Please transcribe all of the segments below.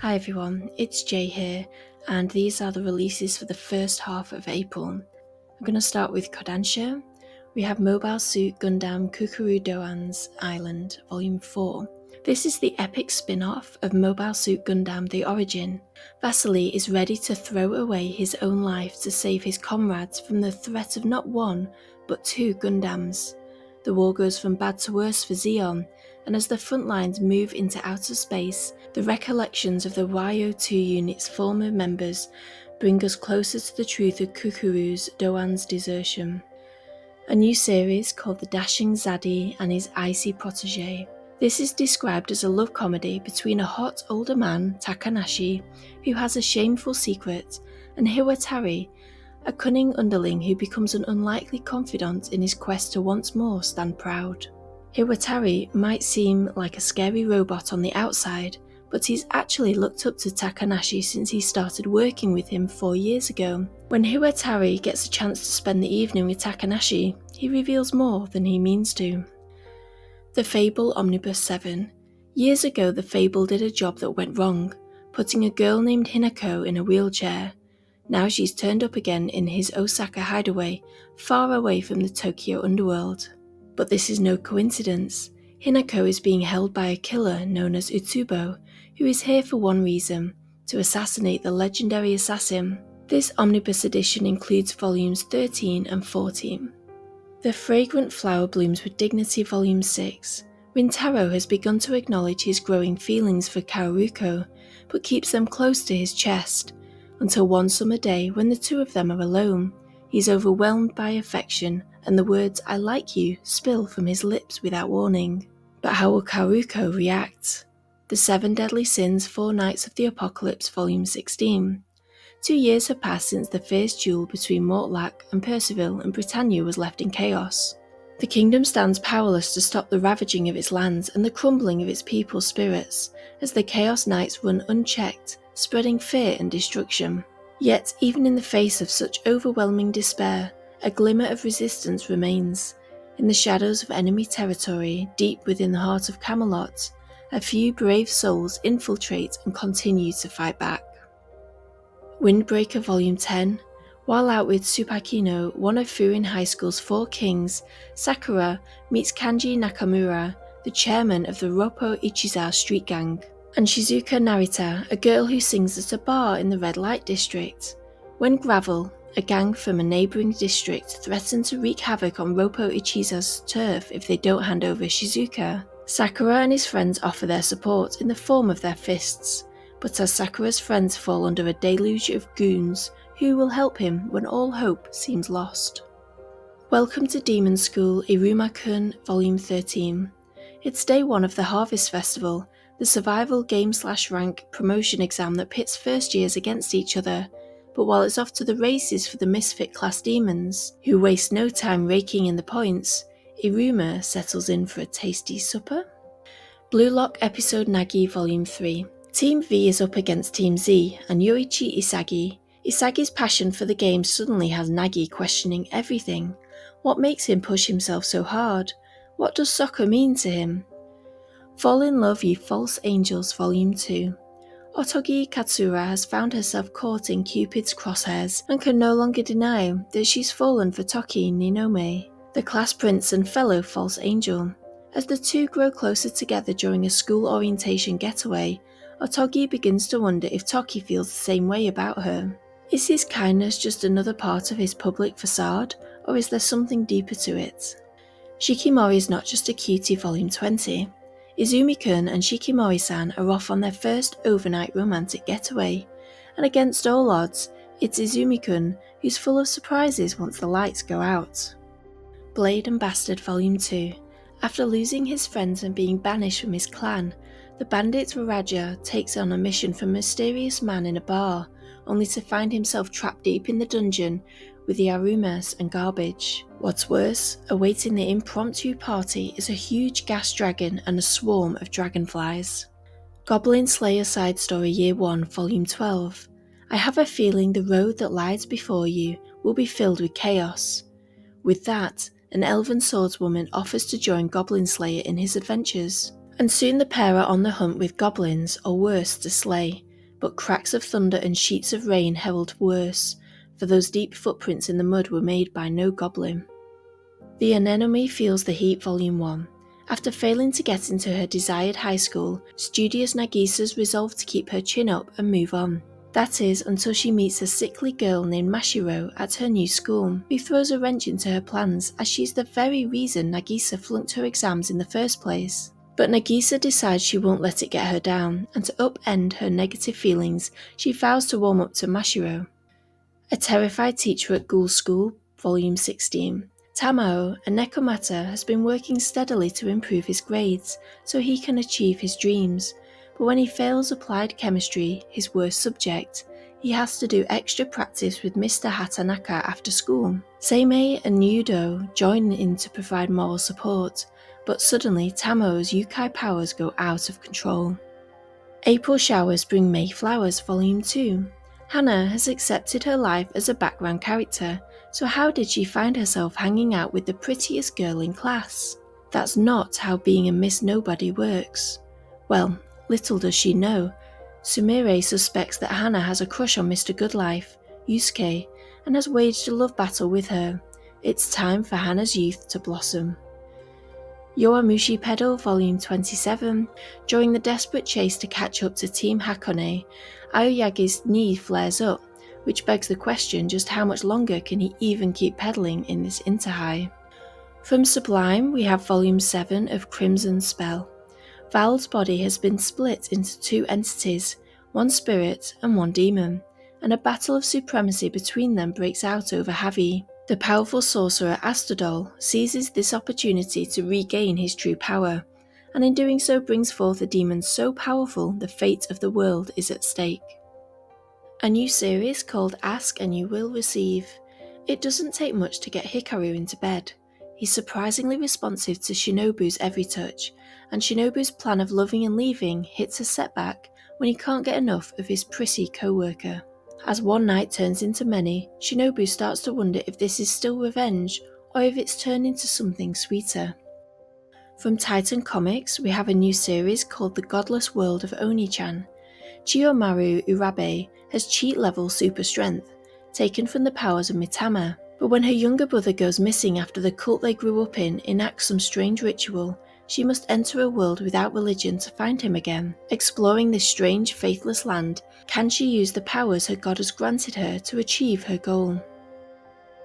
Hi everyone, it's Jay here, and these are the releases for the first half of April. I'm going to start with Kodansha. We have Mobile Suit Gundam Kukuru Doan's Island, Volume 4. This is the epic spin-off of Mobile Suit Gundam The Origin. Vasily is ready to throw away his own life to save his comrades from the threat of not one, but two Gundams. The war goes from bad to worse for Zeon, and as the front lines move into outer space, the recollections of the YO2 unit's former members bring us closer to the truth of Kukuru's Doan's desertion. A new series called The Dashing Zaddy and His Icy Protégé. This is described as a love comedy between a hot older man, Takanashi, who has a shameful secret, and Hiwatari, a cunning underling who becomes an unlikely confidant in his quest to once more stand proud. Hiwatari might seem like a scary robot on the outside, but he's actually looked up to Takanashi since he started working with him 4 years ago. When Hiwatari gets a chance to spend the evening with Takanashi, he reveals more than he means to. The Fable Omnibus 7. Years ago, the Fable did a job that went wrong, putting a girl named Hinako in a wheelchair. Now she's turned up again in his Osaka hideaway, far away from the Tokyo underworld. But this is no coincidence. Hinako is being held by a killer known as Utsubo, who is here for one reason: to assassinate the legendary assassin. This omnibus edition includes volumes 13 and 14. The Fragrant Flower Blooms with Dignity Volume 6. Rintaro has begun to acknowledge his growing feelings for Kaoruko, but keeps them close to his chest, until one summer day when the two of them are alone. He's overwhelmed by affection, and the words "I like you" spill from his lips without warning. But how will Kaoruko react? The Seven Deadly Sins 4 Nights of the Apocalypse Volume 16. 2 years have passed since the fierce duel between Mortlack and Percival, and Britannia was left in chaos. The kingdom stands powerless to stop the ravaging of its lands and the crumbling of its people's spirits, as the Chaos Knights run unchecked, spreading fear and destruction. Yet, even in the face of such overwhelming despair, a glimmer of resistance remains. In the shadows of enemy territory, deep within the heart of Camelot, a few brave souls infiltrate and continue to fight back. Windbreaker Volume 10. While out with Tsupakino, one of Furin High School's 4 kings, Sakura meets Kanji Nakamura, the chairman of the Roppo Ichiza street gang, and Shizuka Narita, a girl who sings at a bar in the Red Light District. When Gravel, a gang from a neighbouring district, threaten to wreak havoc on Roppo Ichiza's turf if they don't hand over Shizuka, Sakura and his friends offer their support in the form of their fists. But as Sakura's friends fall under a deluge of goons, who will help him when all hope seems lost? Welcome to Demon School, Iruma-kun, Volume 13. It's day 1 of the Harvest Festival, the survival game/rank promotion exam that pits first years against each other. But while it's off to the races for the misfit class demons, who waste no time raking in the points, Iruma settles in for a tasty supper. Blue Lock Episode Nagi Volume 3. Team V is up against Team Z and Yoichi Isagi. Isagi's passion for the game suddenly has Nagi questioning everything. What makes him push himself so hard? What does soccer mean to him? Fall in Love, Ye False Angels Volume 2. Otogi Katsura has found herself caught in Cupid's crosshairs and can no longer deny that she's fallen for Toki Ninome, the class prince and fellow false angel. As the two grow closer together during a school orientation getaway, Otogi begins to wonder if Toki feels the same way about her. Is his kindness just another part of his public facade, or is there something deeper to it? Shikimori is not just a cutie Volume 20. Izumi-kun and Shikimori-san are off on their first overnight romantic getaway, and against all odds, it's Izumi-kun who's full of surprises once the lights go out. Blade and Bastard Volume 2. After losing his friends and being banished from his clan, the bandit Raja takes on a mission from a mysterious man in a bar, only to find himself trapped deep in the dungeon with the Arumas and garbage. What's worse, awaiting the impromptu party is a huge gas dragon and a swarm of dragonflies. Goblin Slayer Side Story Year 1 Volume 12. I have a feeling the road that lies before you will be filled with chaos. With that, an elven swordswoman offers to join Goblin Slayer in his adventures, and soon the pair are on the hunt with goblins, or worse, to slay. but cracks of thunder and sheets of rain herald worse, for those deep footprints in the mud were made by no goblin. The Anemone Feels the Heat Volume 1. After failing to get into her desired high school, studious Nagisa's resolved to keep her chin up and move on. That is, until she meets a sickly girl named Mashiro at her new school, who throws a wrench into her plans as she's the very reason Nagisa flunked her exams in the first place. But Nagisa decides she won't let it get her down, and to upend her negative feelings, she vows to warm up to Mashiro. A Terrified Teacher at Ghoul School, Volume 16. Tamao, a Nekomata, has been working steadily to improve his grades so he can achieve his dreams, but when he fails applied chemistry, his worst subject, he has to do extra practice with Mr. Hatanaka after school. Seimei and Yudo join in to provide moral support, but suddenly Tamao's Yukai powers go out of control. April Showers Bring May Flowers, Volume 2. Hannah has accepted her life as a background character, so how did she find herself hanging out with the prettiest girl in class? That's not how being a Miss Nobody works. Well, little does she know, Sumire suspects that Hannah has a crush on Mr. Goodlife, Yusuke, and has waged a love battle with her. It's time for Hannah's youth to blossom. Yowamushi Pedal Volume 27. During the desperate chase to catch up to Team Hakone, Aoyagi's knee flares up, which begs the question just how much longer can he even keep pedaling in this interhigh. From Sublime we have Volume 7 of Crimson Spell. Val's body has been split into two entities, one spirit and one demon, and a battle of supremacy between them breaks out over Havi. The powerful sorcerer Astrodol seizes this opportunity to regain his true power, and in doing so brings forth a demon so powerful the fate of the world is at stake. A new series called Ask and You Will Receive. It doesn't take much to get Hikaru into bed. He's surprisingly responsive to Shinobu's every touch, and Shinobu's plan of loving and leaving hits a setback when he can't get enough of his prissy co-worker. As one night turns into many, Shinobu starts to wonder if this is still revenge, or if it's turned into something sweeter. From Titan Comics, we have a new series called The Godless World of Oni-chan. Chiyomaru Urabe has cheat-level super strength, taken from the powers of Mitama, but when her younger brother goes missing after the cult they grew up in enacts some strange ritual, she must enter a world without religion to find him again. Exploring this strange, faithless land, can she use the powers her god has granted her to achieve her goal?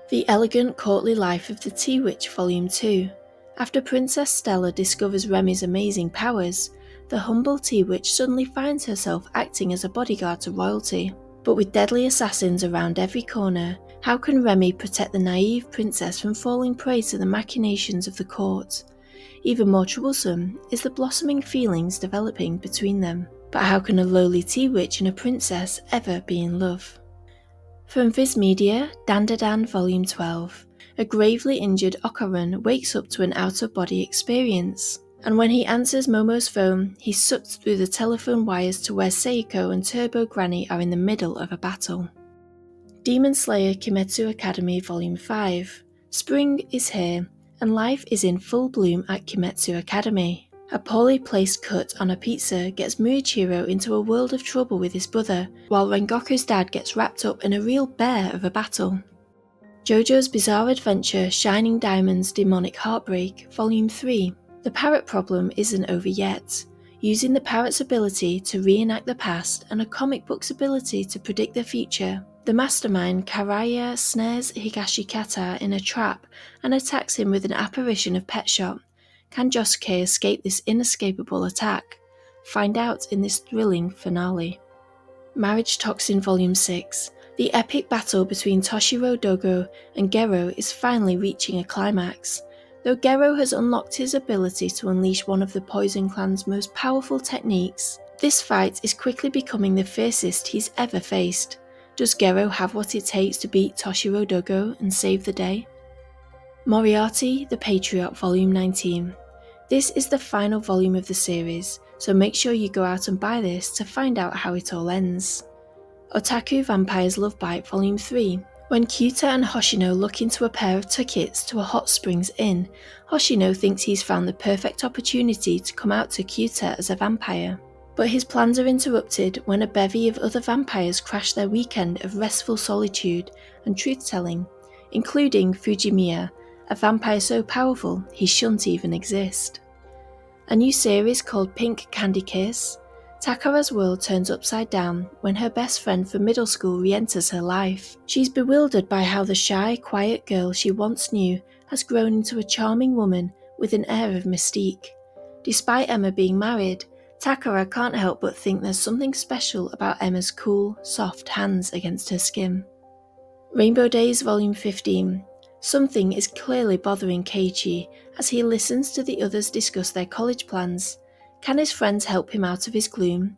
The Elegant Courtly Life of the Tea Witch Volume 2. After Princess Stella discovers Remy's amazing powers, the humble tea witch suddenly finds herself acting as a bodyguard to royalty. But with deadly assassins around every corner, how can Remy protect the naive princess from falling prey to the machinations of the court? Even more troublesome is the blossoming feelings developing between them. But how can a lowly tea witch and a princess ever be in love? From Viz Media, Dandadan Volume 12. A gravely injured Okarun wakes up to an out-of-body experience, and when he answers Momo's phone, he's sucked through the telephone wires to where Seiko and Turbo Granny are in the middle of a battle. Demon Slayer Kimetsu Academy Volume 5. Spring is here, and life is in full bloom at Kimetsu Academy. A poorly placed cut on a pizza gets Muichiro into a world of trouble with his brother, while Rengoku's dad gets wrapped up in a real bear of a battle. JoJo's Bizarre Adventure Shining Diamond's Demonic Heartbreak, Volume 3. The parrot problem isn't over yet. Using the parrot's ability to reenact the past and a comic book's ability to predict the future, the mastermind Karaya snares Higashikata in a trap and attacks him with an apparition of Pet Shop. Can Josuke escape this inescapable attack? Find out in this thrilling finale. Marriage Toxin Volume 6. The epic battle between Toshiro Dogo and Gero is finally reaching a climax. Though Gero has unlocked his ability to unleash one of the Poison Clan's most powerful techniques, this fight is quickly becoming the fiercest he's ever faced. Does Gero have what it takes to beat Toshiro Dogo and save the day? Moriarty, the Patriot Volume 19. This is the final volume of the series, so make sure you go out and buy this to find out how it all ends. Otaku Vampire's Love Bite Volume 3. When Kyuta and Hoshino look into a pair of tickets to a hot springs inn, Hoshino thinks he's found the perfect opportunity to come out to Kyuta as a vampire. But his plans are interrupted when a bevy of other vampires crash their weekend of restful solitude and truth-telling, including Fujimiya, a vampire so powerful he shouldn't even exist. A new series called Pink Candy Kiss. Takara's world turns upside down when her best friend from middle school re-enters her life. She's bewildered by how the shy, quiet girl she once knew has grown into a charming woman with an air of mystique. Despite Emma being married, Takara can't help but think there's something special about Emma's cool, soft hands against her skin. Rainbow Days Volume 15. Something is clearly bothering Keiichi as he listens to the others discuss their college plans. Can his friends help him out of his gloom?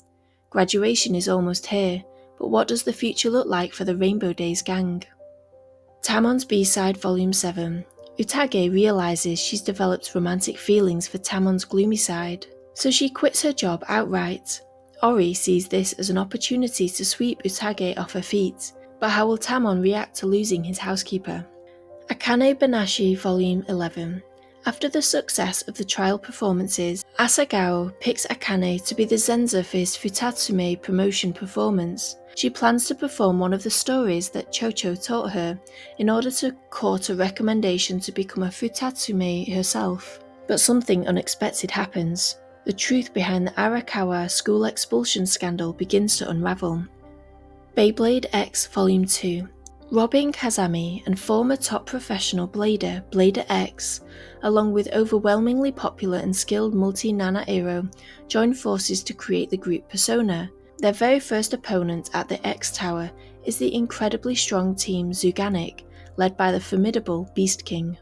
Graduation is almost here, but what does the future look like for the Rainbow Days gang? Tamon's B-Side Volume 7. Utage realises she's developed romantic feelings for Tamon's gloomy side, so she quits her job outright. Ori sees this as an opportunity to sweep Utage off her feet, but how will Tamon react to losing his housekeeper? Akane Banashi Volume 11. After the success of the trial performances, Asagao picks Akane to be the Zenza for his Futatsume promotion performance. She plans to perform one of the stories that Chocho taught her in order to court a recommendation to become a Futatsume herself. But something unexpected happens. The truth behind the Arakawa school expulsion scandal begins to unravel. Beyblade X Volume 2. Robin Kazami and former top professional blader Blader X, along with overwhelmingly popular and skilled multi-Nana Ero, join forces to create the group Persona. Their very first opponent at the X Tower is the incredibly strong team Zuganic, led by the formidable Beast King.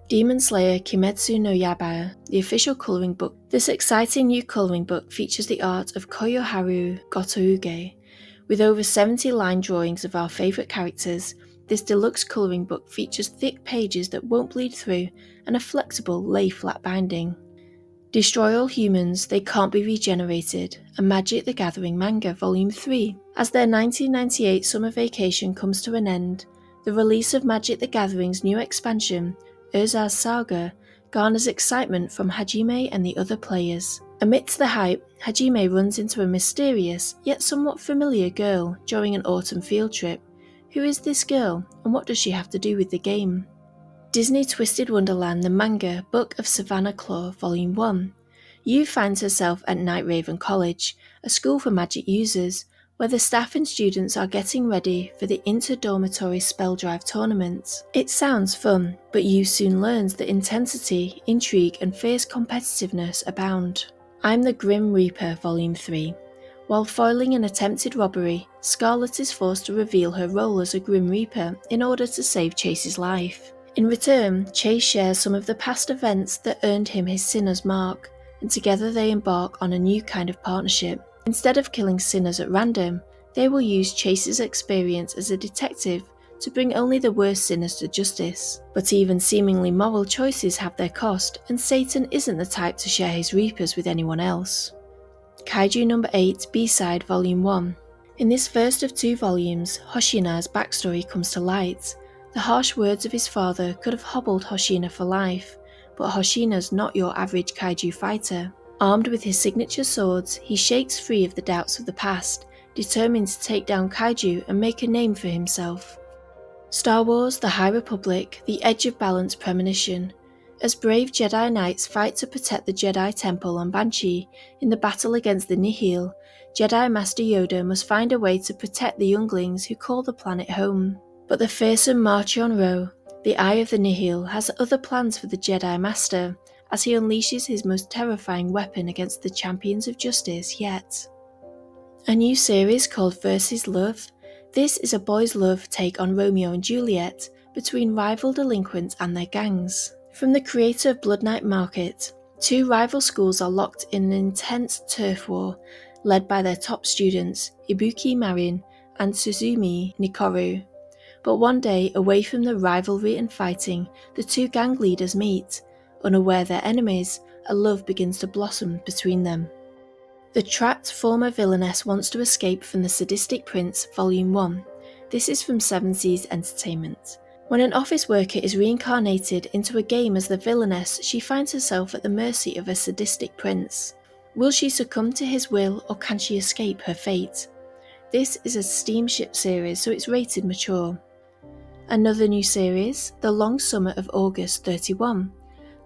Demon Slayer Kimetsu no Yaiba, the official colouring book. This exciting new colouring book features the art of Koyoharu Gotouge. With over 70 line drawings of our favourite characters, this deluxe colouring book features thick pages that won't bleed through and a flexible lay-flat binding. Destroy all humans, they can't be regenerated, a Magic the Gathering manga Volume 3. As their 1998 summer vacation comes to an end, the release of Magic the Gathering's new expansion, Urza's Saga, garners excitement from Hajime and the other players. Amidst the hype, Hajime runs into a mysterious, yet somewhat familiar girl during an autumn field trip. Who is this girl, and what does she have to do with the game? Disney Twisted Wonderland The Manga Book of Savannah Claw Volume 1. Yu finds herself at Night Raven College, a school for magic users, where the staff and students are getting ready for the inter-dormitory spell drive tournament. It sounds fun, but Yu soon learns that intensity, intrigue and fierce competitiveness abound. I'm the Grim Reaper Volume 3. While foiling an attempted robbery, Scarlet is forced to reveal her role as a Grim Reaper in order to save Chase's life. In return, Chase shares some of the past events that earned him his sinner's mark, and together they embark on a new kind of partnership. Instead of killing sinners at random, they will use Chase's experience as a detective to bring only the worst sinners to justice. But even seemingly moral choices have their cost, and Satan isn't the type to share his reapers with anyone else. Kaiju No. 8 B-Side Volume 1. In this first of 2 volumes, Hoshina's backstory comes to light. The harsh words of his father could have hobbled Hoshina for life, but Hoshina's not your average kaiju fighter. Armed with his signature swords, he shakes free of the doubts of the past, determined to take down kaiju and make a name for himself. Star Wars The High Republic, The Edge of Balance Premonition. As brave Jedi Knights fight to protect the Jedi Temple on Banshee in the battle against the Nihil, Jedi Master Yoda must find a way to protect the younglings who call the planet home. But the fearsome Marchion Ro, the Eye of the Nihil, has other plans for the Jedi Master, as he unleashes his most terrifying weapon against the champions of justice yet. A new series called Versus Love. This is a boys' love take on Romeo and Juliet, between rival delinquents and their gangs. From the creator of Blood Night Market, 2 rival schools are locked in an intense turf war, led by their top students, Ibuki Marin and Suzumi Nikoru. But one day, away from the rivalry and fighting, the 2 gang leaders meet. Unaware they're enemies, a love begins to blossom between them. The trapped former villainess wants to escape from the sadistic prince, Volume 1. This is from 7 Seas Entertainment. When an office worker is reincarnated into a game as the villainess, she finds herself at the mercy of a sadistic prince. Will she succumb to his will, or can she escape her fate? This is a steamship series, so it's rated mature. Another new series, The Long Summer of August 31.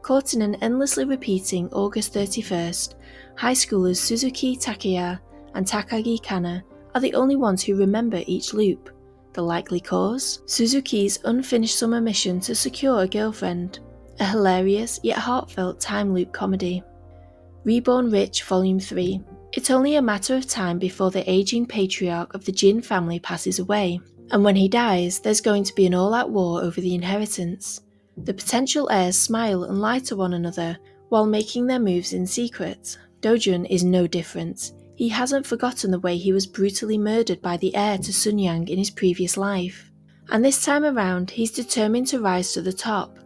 Caught in an endlessly repeating August 31st, high schoolers Suzuki Takaya and Takagi Kana are the only ones who remember each loop. The likely cause? Suzuki's unfinished summer mission to secure a girlfriend. A hilarious yet heartfelt time loop comedy. Reborn Rich Volume 3. It's only a matter of time before the aging patriarch of the Jin family passes away, and when he dies, there's going to be an all-out war over the inheritance. The potential heirs smile and lie to one another while making their moves in secret. Dojun is no different. He hasn't forgotten the way he was brutally murdered by the heir to Sunyang in his previous life. And this time around, he's determined to rise to the top.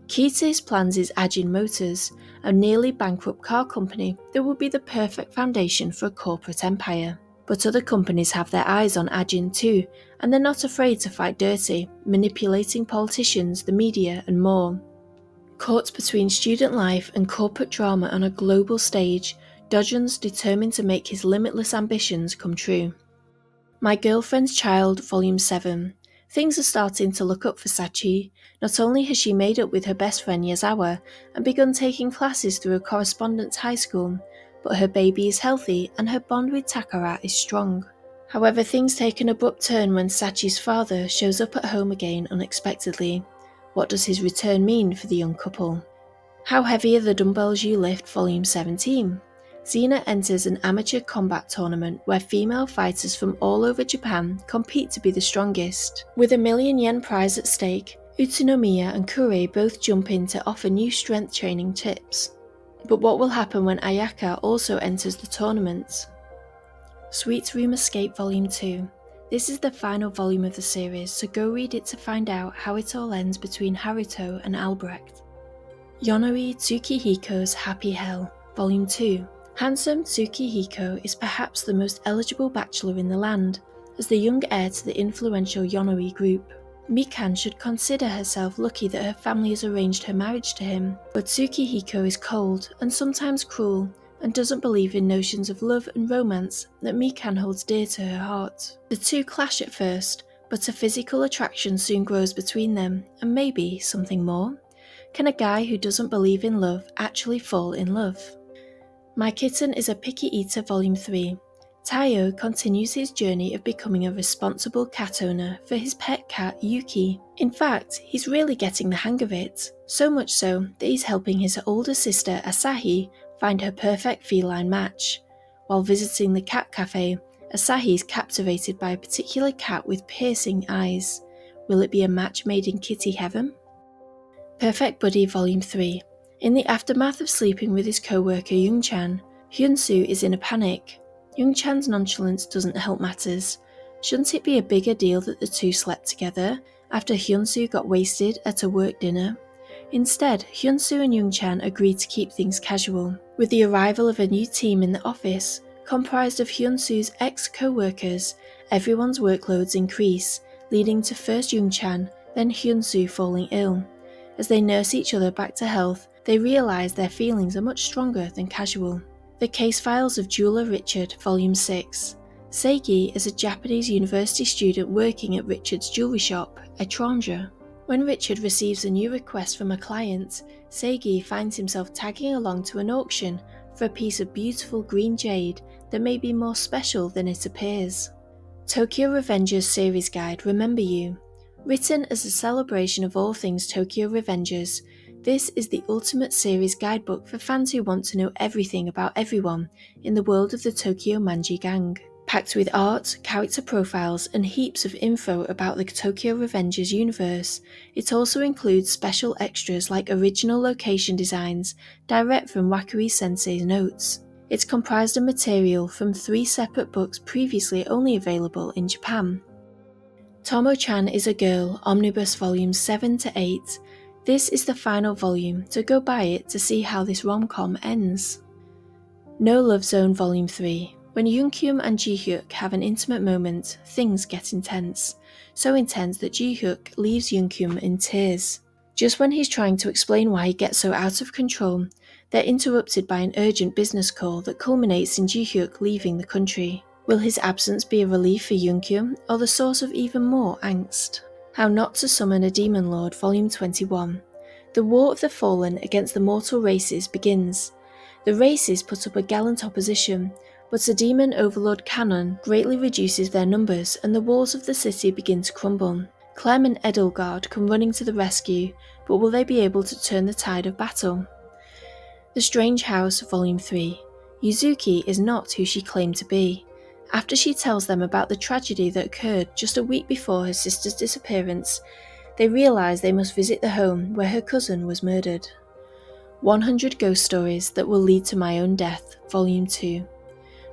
Key to his plans is Ajin Motors, a nearly bankrupt car company that would be the perfect foundation for a corporate empire. But other companies have their eyes on Ajin too, and they're not afraid to fight dirty, manipulating politicians, the media, and more. Caught between student life and corporate drama on a global stage, Dojun's determined to make his limitless ambitions come true. My Girlfriend's Child Volume 7. Things are starting to look up for Sachi. Not only has she made up with her best friend Yazawa and begun taking classes through a correspondence high school, but her baby is healthy and her bond with Takara is strong. However, things take an abrupt turn when Sachi's father shows up at home again unexpectedly. What does his return mean for the young couple? How Heavy Are the Dumbbells You Lift Volume 17. Xena enters an amateur combat tournament where female fighters from all over Japan compete to be the strongest. With $1,000,000 prize at stake, Utsunomiya and Kure both jump in to offer new strength training tips. But what will happen when Ayaka also enters the tournament? Sweet Room Escape Volume 2. This is the final volume of the series, so go read it to find out how it all ends between Haruto and Albrecht. Yonori Tsukihiko's Happy Hell Volume 2. Handsome Tsukihiko is perhaps the most eligible bachelor in the land, as the young heir to the influential Yonori group. Mikan should consider herself lucky that her family has arranged her marriage to him, but Tsukihiko is cold and sometimes cruel, and doesn't believe in notions of love and romance that Mikan holds dear to her heart. The two clash at first, but a physical attraction soon grows between them, and maybe something more. Can a guy who doesn't believe in love actually fall in love? My Kitten is a Picky Eater Volume 3. Taiyo continues his journey of becoming a responsible cat owner for his pet cat Yuki. In fact, he's really getting the hang of it, so much so that he's helping his older sister Asahi find her perfect feline match. While visiting the cat cafe, Asahi is captivated by a particular cat with piercing eyes. Will it be a match made in kitty heaven? Perfect Buddy Volume 3. In the aftermath of sleeping with his co-worker Young-chan, Hyun-soo is in a panic. Young-chan's nonchalance doesn't help matters. Shouldn't it be a bigger deal that the two slept together after Hyun-soo got wasted at a work dinner? Instead, Hyun-soo and Young-chan agreed to keep things casual. With the arrival of a new team in the office, comprised of Hyun-soo's ex-co-workers, everyone's workloads increase, leading to first Young-chan, then Hyun-soo falling ill. As they nurse each other back to health, they realise their feelings are much stronger than casual. The Case Files of Jeweler Richard, Volume 6. Seigi is a Japanese university student working at Richard's jewellery shop, Étranger. When Richard receives a new request from a client, Seigi finds himself tagging along to an auction for a piece of beautiful green jade that may be more special than it appears. Tokyo Revengers Series Guide Remember You. Written as a celebration of all things Tokyo Revengers, this is the ultimate series guidebook for fans who want to know everything about everyone in the world of the Tokyo Manji gang. Packed with art, character profiles, and heaps of info about the Tokyo Revengers universe, it also includes special extras like original location designs direct from Wakui Sensei's notes. It's comprised of material from 3 separate books previously only available in Japan. Tomo-chan is a Girl Omnibus Volumes 7 to 8. This is the final volume, so go buy it to see how this rom-com ends. No Love Zone Volume 3. When Yoonkyum and Ji-hyuk have an intimate moment, things get intense. So intense that Ji-hyuk leaves Yoonkyum in tears. Just when he's trying to explain why he gets so out of control, They're interrupted by an urgent business call that culminates in Ji-hyuk leaving the country. Will his absence be a relief for Yoon-kyung or the source of even more angst? How Not to Summon a Demon Lord Volume 21. The War of the Fallen against the mortal races begins. The races put up a gallant opposition, but a demon overlord cannon greatly reduces their numbers and the walls of the city begin to crumble. Clem and Edelgard come running to the rescue, but will they be able to turn the tide of battle? The Strange House Volume 3. Yuzuki is not who she claimed to be. After she tells them about the tragedy that occurred just a week before her sister's disappearance, they realise they must visit the home where her cousin was murdered. 100 Ghost Stories That Will Lead to My Own Death, Volume 2.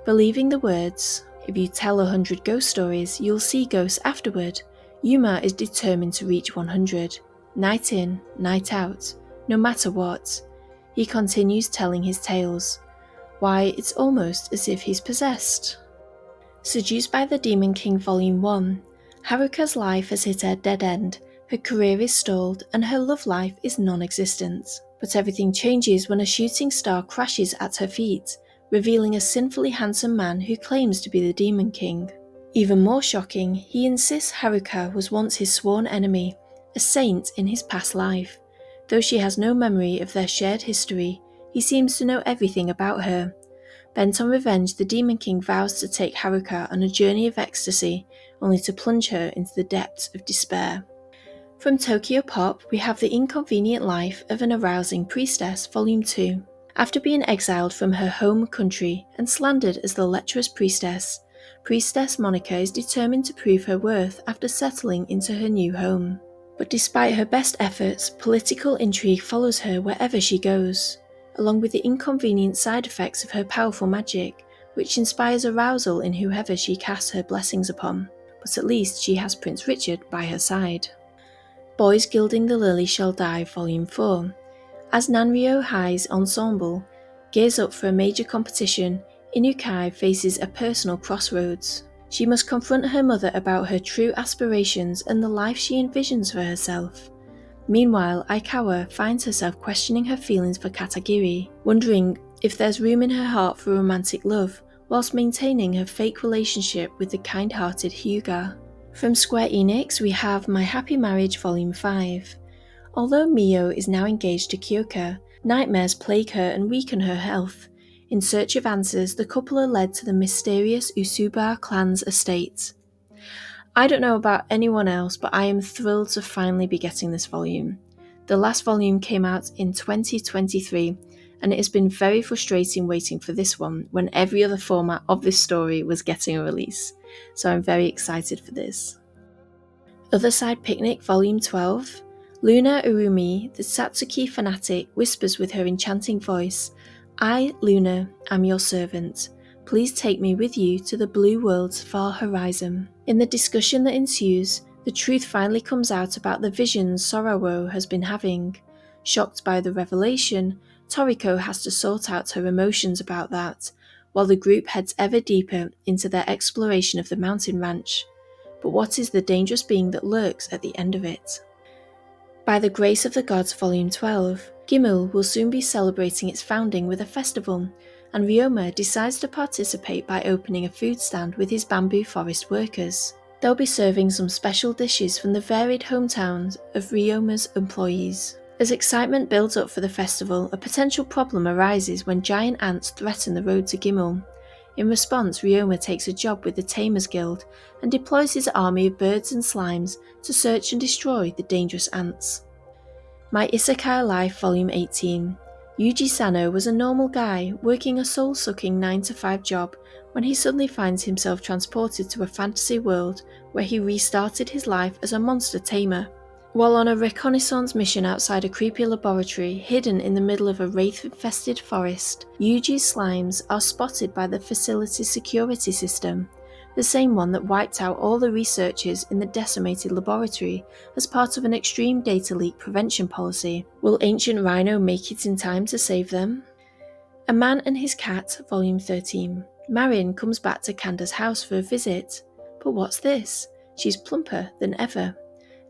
Believing the words, "If you tell 100 ghost stories, you'll see ghosts afterward," Yuma is determined to reach 100, night in, night out, no matter what. He continues telling his tales. Why, it's almost as if he's possessed. Seduced by the Demon King Volume 1, Haruka's life has hit a dead end, her career is stalled, and her love life is non-existent. But everything changes when a shooting star crashes at her feet, revealing a sinfully handsome man who claims to be the Demon King. Even more shocking, he insists Haruka was once his sworn enemy, a saint in his past life. Though she has no memory of their shared history, he seems to know everything about her. Bent on revenge, the Demon King vows to take Haruka on a journey of ecstasy, only to plunge her into the depths of despair. From Tokyo Pop, we have The Inconvenient Life of an Arousing Priestess, Volume 2. After being exiled from her home country and slandered as the lecherous priestess, Priestess Monica is determined to prove her worth after settling into her new home. But despite her best efforts, political intrigue follows her wherever she goes, along with the inconvenient side effects of her powerful magic, which inspires arousal in whoever she casts her blessings upon. But at least she has Prince Richard by her side. Boys Gilding the Lily Shall Die, Volume 4. As Nanryo High's ensemble gears up for a major competition, Inukai faces a personal crossroads. She must confront her mother about her true aspirations and the life she envisions for herself. Meanwhile, Aikawa finds herself questioning her feelings for Katagiri, wondering if there's room in her heart for romantic love, whilst maintaining her fake relationship with the kind-hearted Hyuga. From Square Enix, we have My Happy Marriage Volume 5. Although Mio is now engaged to Kyoka, nightmares plague her and weaken her health. In search of answers, the couple are led to the mysterious Usuba clan's estate. I don't know about anyone else, but I am thrilled to finally be getting this volume. The last volume came out in 2023, and it has been very frustrating waiting for this one when every other format of this story was getting a release, so I'm very excited for this. Other Side Picnic Volume 12. Luna Urumi, the Satsuki fanatic, whispers with her enchanting voice, "I, Luna, am your servant. Please take me with you to the blue world's far horizon." In the discussion that ensues, the truth finally comes out about the visions Sorowo has been having. Shocked by the revelation, Toriko has to sort out her emotions about that, while the group heads ever deeper into their exploration of the mountain ranch. But what is the dangerous being that lurks at the end of it? By the Grace of the Gods Volume 12, Gimel will soon be celebrating its founding with a festival, and Ryoma decides to participate by opening a food stand with his bamboo forest workers. They'll be serving some special dishes from the varied hometowns of Ryoma's employees. As excitement builds up for the festival, a potential problem arises when giant ants threaten the road to Gimel. In response, Ryoma takes a job with the Tamers Guild and deploys his army of birds and slimes to search and destroy the dangerous ants. My Isekai Life Volume 18. Yuji Sano was a normal guy working a soul-sucking 9-to-5 job when he suddenly finds himself transported to a fantasy world where he restarted his life as a monster tamer. While on a reconnaissance mission outside a creepy laboratory hidden in the middle of a wraith-infested forest, Yuji's slimes are spotted by the facility's security system, the same one that wiped out all the researchers in the decimated laboratory as part of an extreme data leak prevention policy. Will Ancient Rhino make it in time to save them? A Man and His Cat, Volume 13. Marin comes back to Kanda's house for a visit. But what's this? She's plumper than ever.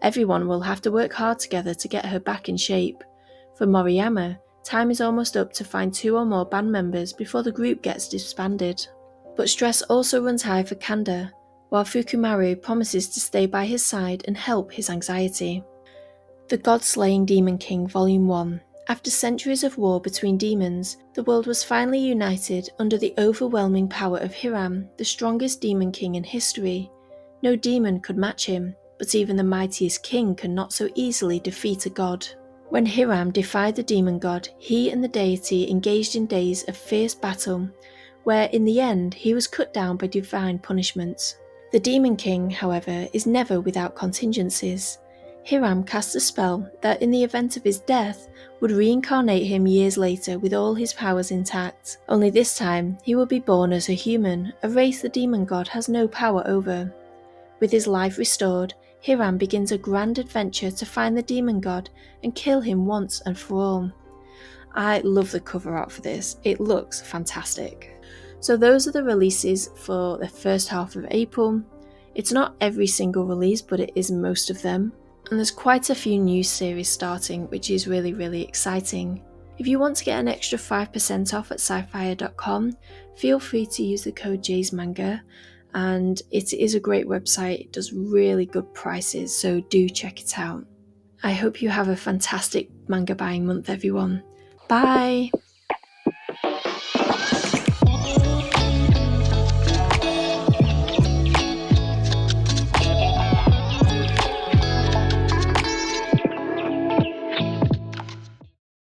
Everyone will have to work hard together to get her back in shape. For Moriyama, time is almost up to find 2 or more band members before the group gets disbanded. But stress also runs high for Kanda, while Fukumaru promises to stay by his side and help his anxiety. The God-Slaying Demon King Volume 1. After centuries of war between demons, the world was finally united under the overwhelming power of Hiram, the strongest demon king in history. No demon could match him, but even the mightiest king could not so easily defeat a god. When Hiram defied the demon god, he and the deity engaged in days of fierce battle, where in the end he was cut down by divine punishments. The demon king, however, is never without contingencies. Hiram cast a spell that, in the event of his death, would reincarnate him years later with all his powers intact. Only this time, he will be born as a human, a race the demon god has no power over. With his life restored, Hiram begins a grand adventure to find the demon god and kill him once and for all. I love the cover art for this, it looks fantastic. So those are the releases for the first half of April. It's not every single release, but it is most of them. And there's quite a few new series starting, which is really exciting. If you want to get an extra 5% off at SciFier.com, feel free to use the code Jay'sManga, and it is a great website, it does really good prices, so do check it out. I hope you have a fantastic manga buying month, everyone. Bye!